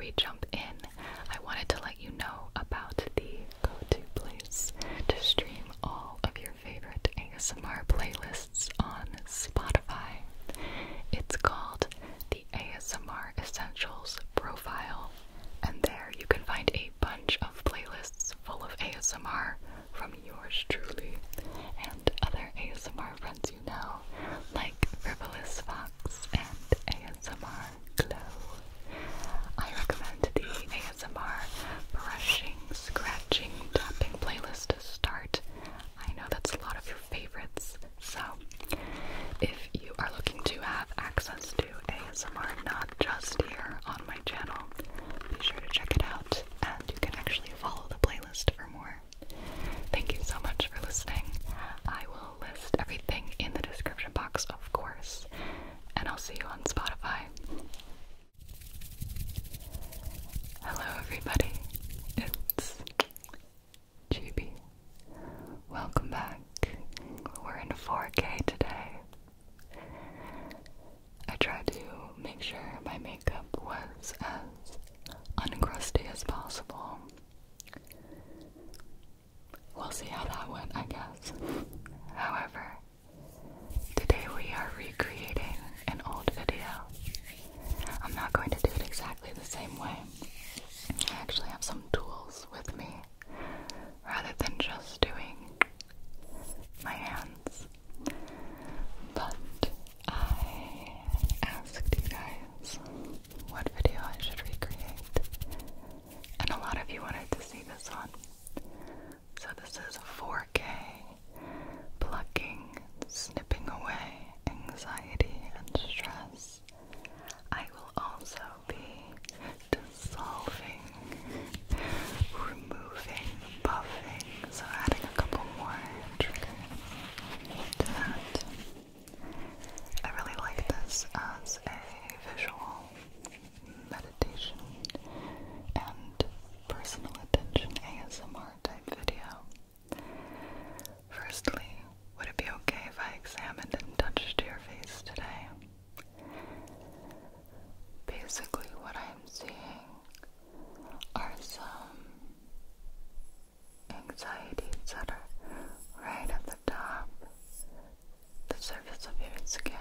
we jump in, I wanted to let you know about the go-to place to stream all of your favorite ASMR playlists on Spotify. It's called the ASMR Essentials Profile, and there you can find a bunch of playlists full of ASMR from yours truly and other ASMR friends you know, like Frivolous Fox and ASMR Glow. I recommend the ASMR brushing, scratching, tapping playlist to start. I know that's a lot of your favorites, so if you are looking to have access to ASMR not just here on my channel, be sure to check it out, and you can actually follow the playlist for more. Thank you so much for listening. I will list everything in the description box, of course, and I'll see you on Spotify. Hello everybody, it's GB. Welcome back. We're in 4K today. I tried to make sure my makeup was as uncrusty as possible. We'll see how that went, I guess. However, today we are recreating an old video. I'm not going to do it exactly the same way. I actually have some tools with me, rather than just doing my hands. But I asked you guys what video I should recreate, and a lot of you wanted to see this one. So this is 4K, plucking, snipping away anxiety and stress. I will also be dissolving, removing, buffing, so adding a couple more triggers to that. I really like this as a visual meditation and personal attention ASMR type video. Firstly, would it be okay if I examined and touched your face today? Basically, what I am seeing are some anxieties that are right at the top, the surface of your skin,